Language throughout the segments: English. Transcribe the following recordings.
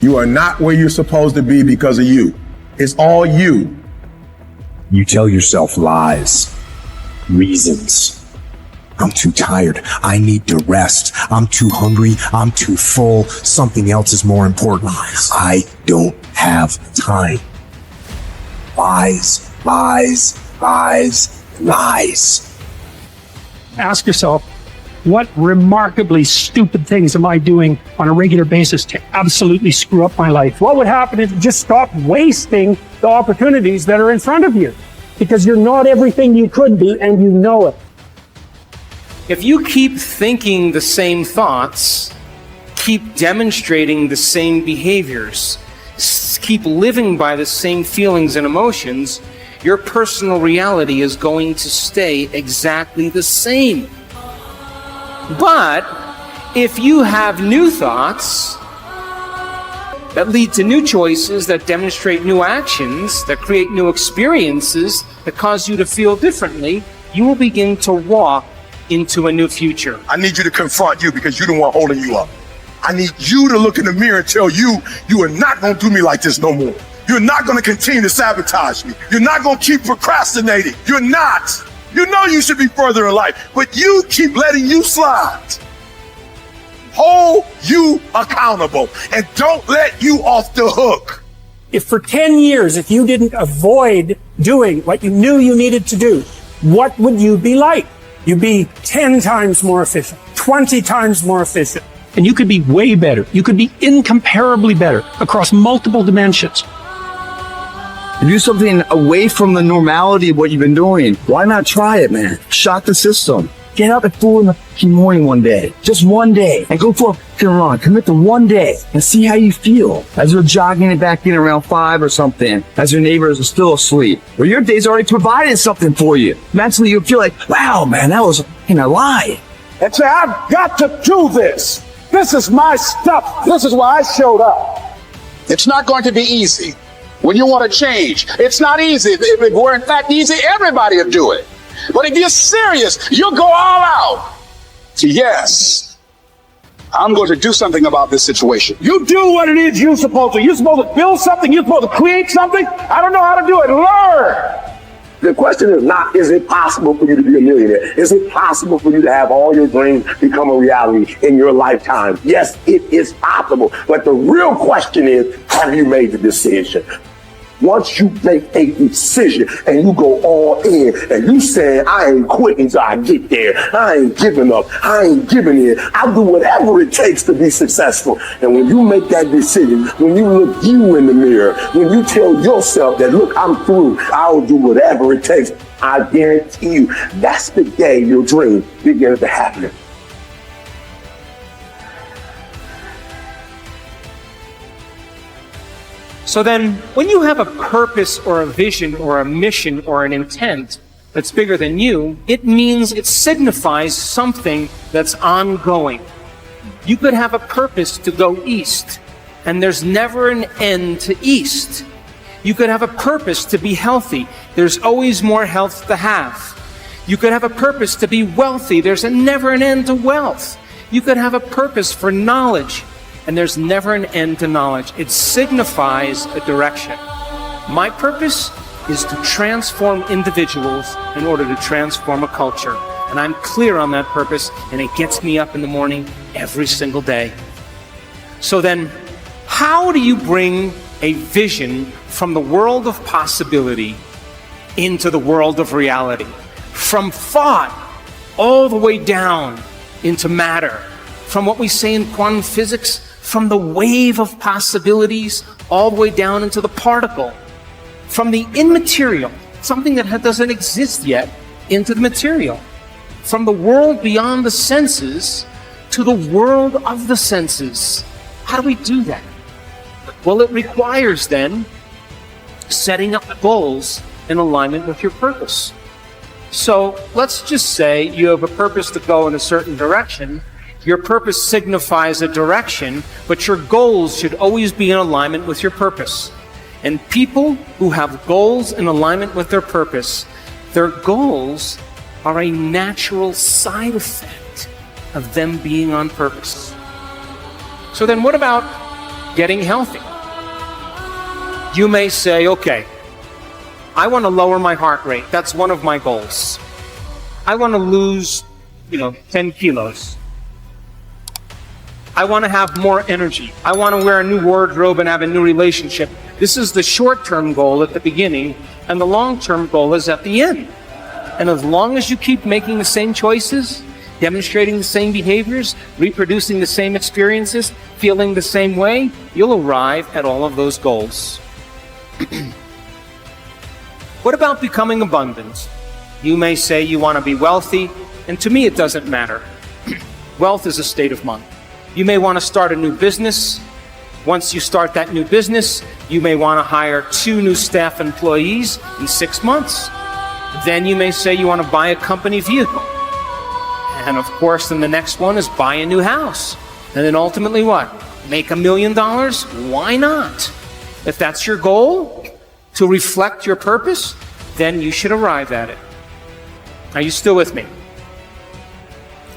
You are not where you're supposed to be because of you. It's all you. You tell yourself lies, reasons. I'm too tired. I need to rest. I'm too hungry. I'm too full. Something else is more important. I don't have time. Lies, lies, lies, lies. Ask yourself, what remarkably stupid things am I doing on a regular basis to absolutely screw up my life? What would happen if you just stopped wasting the opportunities that are in front of you? Because you're not everything you could be, and you know it. If you keep thinking the same thoughts, keep demonstrating the same behaviors, keep living by the same feelings and emotions, your personal reality is going to stay exactly the same. But if you have new thoughts that lead to new choices, that demonstrate new actions, that create new experiences, that cause you to feel differently, you will begin to walk into a new future. I need you to confront you because you're the one holding you up. I need you to look in the mirror and tell you, you are not going to do me like this no more. You're not going to continue to sabotage me. You're not going to keep procrastinating. You're not. You know you should be further in life, but you keep letting you slide. Hold you accountable and don't let you off the hook. If for 10 years, if you didn't avoid doing what you knew you needed to do, what would you be like? You'd be 10 times more efficient, 20 times more efficient. And you could be way better. You could be incomparably better across multiple dimensions. Do something away from the normality of what you've been doing. Why not try it, man? Shock the system. Get up at 4 in the morning one day, just one day, and go for a run. Commit to one day and see how you feel as you're jogging it back in around 5 or something, as your neighbors are still asleep. Or your day's already provided something for you. Mentally, you'll feel like, wow, man, that was a lie. And say, I've got to do this. This is my stuff. This is why I showed up. It's not going to be easy when you want to change. It's not easy. If it were in fact easy, everybody would do it. But if you're serious, you'll go all out. Yes, I'm going to do something about this situation. You do what it is you're supposed to. You're supposed to build something. You're supposed to create something. I don't know how to do it. Learn. The question is not, is it possible for you to be a millionaire? Is it possible for you to have all your dreams become a reality in your lifetime? Yes, it is possible. But the real question is, have you made the decision? Once you make a decision and you go all in and you say, I ain't quitting till I get there. I ain't giving up. I ain't giving in. I'll do whatever it takes to be successful. And when you make that decision, when you look you in the mirror, when you tell yourself that, look, I'm through, I'll do whatever it takes, I guarantee you, that's the day your dream begins to happen. So then, when you have a purpose or a vision or a mission or an intent that's bigger than you, it means it signifies something that's ongoing. You could have a purpose to go east, and there's never an end to east. You could have a purpose to be healthy. There's always more health to have. You could have a purpose to be wealthy. There's never an end to wealth. You could have a purpose for knowledge, and there's never an end to knowledge. It signifies a direction. My purpose is to transform individuals in order to transform a culture. And I'm clear on that purpose, and it gets me up in the morning every single day. So then, how do you bring a vision from the world of possibility into the world of reality? From thought all the way down into matter. From what we say in quantum physics, from the wave of possibilities all the way down into the particle. From the immaterial, something that doesn't exist yet, into the material. From the world beyond the senses to the world of the senses. How do we do that? Well, it requires then setting up goals in alignment with your purpose. So let's just say you have a purpose to go in a certain direction. Your purpose signifies a direction, but your goals should always be in alignment with your purpose. And people who have goals in alignment with their purpose, their goals are a natural side effect of them being on purpose. So then what about getting healthy. You may say, okay, I want to lower my heart rate. That's one of my goals. I want to lose, 10 kilos. I want to have more energy. I want to wear a new wardrobe and have a new relationship. This is the short-term goal at the beginning, and the long-term goal is at the end. And as long as you keep making the same choices, demonstrating the same behaviors, reproducing the same experiences, feeling the same way, you'll arrive at all of those goals. What about becoming abundant? You may say you want to be wealthy, and to me it doesn't matter. Wealth is a state of mind. You may want to start a new business. Once you start that new business, you may want to hire 2 new staff employees in 6 months. Then you may say you want to buy a company vehicle. And of course, then the next one is buy a new house. And then ultimately what? Make $1 million? Why not? If that's your goal, to reflect your purpose, then you should arrive at it. Are you still with me?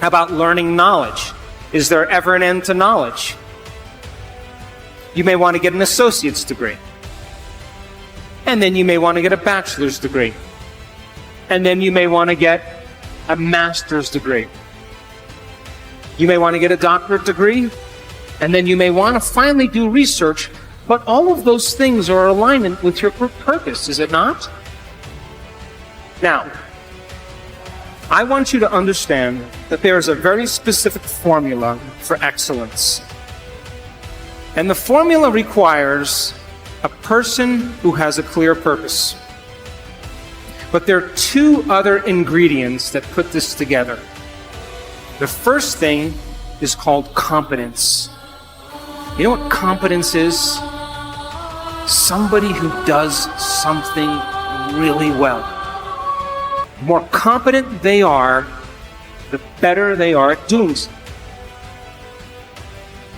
How about learning knowledge? Is there ever an end to knowledge? You may want to get an associate's degree. And then you may want to get a bachelor's degree. And then you may want to get a master's degree. You may want to get a doctorate degree. And then you may want to finally do research. But all of those things are in alignment with your purpose, is it not? Now, I want you to understand that there is a very specific formula for excellence. And the formula requires a person who has a clear purpose. But there are 2 other ingredients that put this together. The first thing is called competence. You know what competence is? Somebody who does something really well. The more competent they are, the better they are at doing so.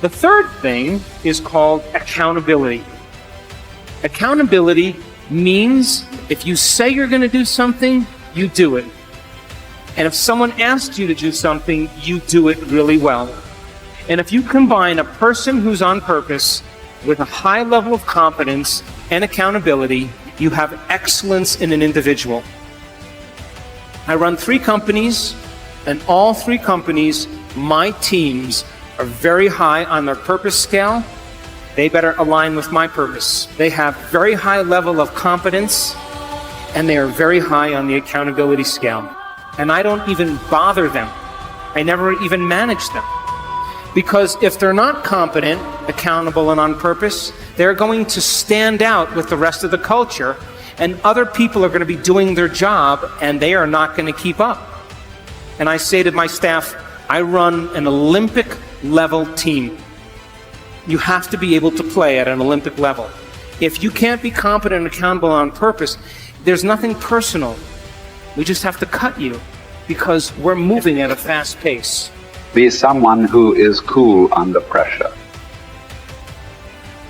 The third thing is called accountability. Accountability means if you say you're going to do something, you do it. And if someone asks you to do something, you do it really well. And if you combine a person who's on purpose with a high level of competence and accountability, you have excellence in an individual. I run 3 companies, and all 3 companies, my teams are very high on their purpose scale. They better align with my purpose. They have very high level of competence, and they are very high on the accountability scale. And I don't even bother them. I never even manage them. Because if they're not competent, accountable, and on purpose, they're going to stand out with the rest of the culture, and other people are going to be doing their job, and they are not going to keep up. And I say to my staff, I run an Olympic-level team. You have to be able to play at an Olympic level. If you can't be competent and accountable on purpose, there's nothing personal. We just have to cut you because we're moving at a fast pace. Be someone who is cool under pressure.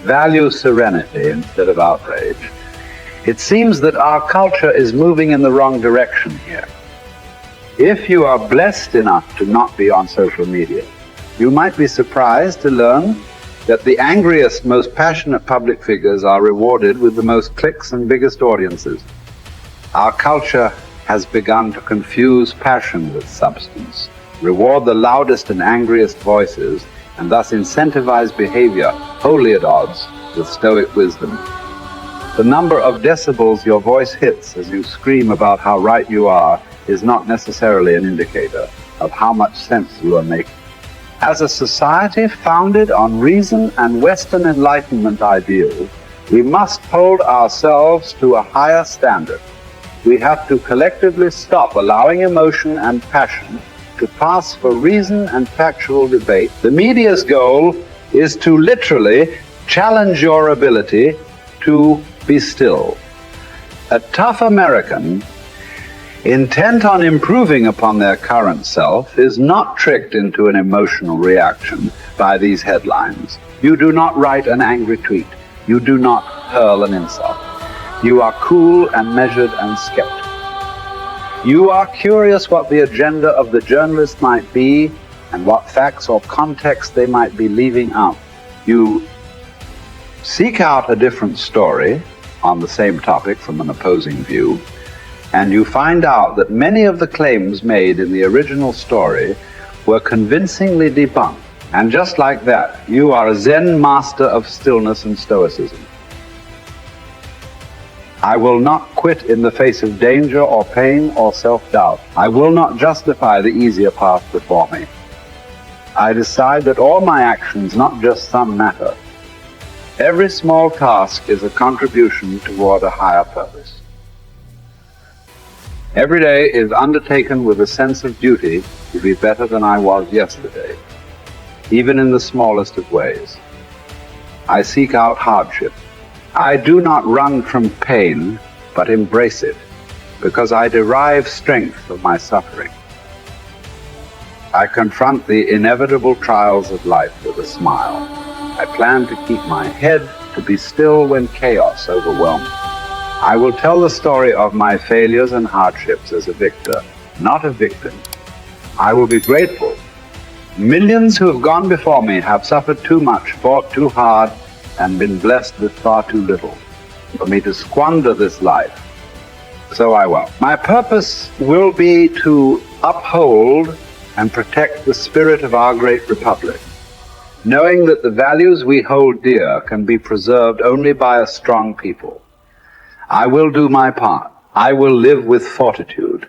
Value serenity instead of outrage. It seems that our culture is moving in the wrong direction here. If you are blessed enough to not be on social media, you might be surprised to learn that the angriest, most passionate public figures are rewarded with the most clicks and biggest audiences. Our culture has begun to confuse passion with substance, reward the loudest and angriest voices, and thus incentivize behavior wholly at odds with Stoic wisdom. The number of decibels your voice hits as you scream about how right you are is not necessarily an indicator of how much sense you are making. As a society founded on reason and Western Enlightenment ideals, we must hold ourselves to a higher standard. We have to collectively stop allowing emotion and passion to pass for reason and factual debate. The media's goal is to literally challenge your ability to be still. A tough American, intent on improving upon their current self, is not tricked into an emotional reaction by these headlines. You do not write an angry tweet. You do not hurl an insult. You are cool and measured and skeptical. You are curious what the agenda of the journalist might be and what facts or context they might be leaving out. You Seek out a different story on the same topic from an opposing view, and you find out that many of the claims made in the original story were convincingly debunked. And just like that, you are a Zen master of stillness and stoicism. I will not quit in the face of danger or pain or self-doubt. I will not justify the easier path before me. I decide that all my actions, not just some, matter. Every small task is a contribution toward a higher purpose. Every day is undertaken with a sense of duty to be better than I was yesterday, even in the smallest of ways. I seek out hardship. I do not run from pain, but embrace it, because I derive strength from my suffering. I confront the inevitable trials of life with a smile. I plan to keep my head to be still when chaos overwhelms. I will tell the story of my failures and hardships as a victor, not a victim. I will be grateful. Millions who have gone before me have suffered too much, fought too hard, and been blessed with far too little for me to squander this life. So I will. My purpose will be to uphold and protect the spirit of our great republic, knowing that the values we hold dear can be preserved only by a strong people. I will do my part. I will live with fortitude.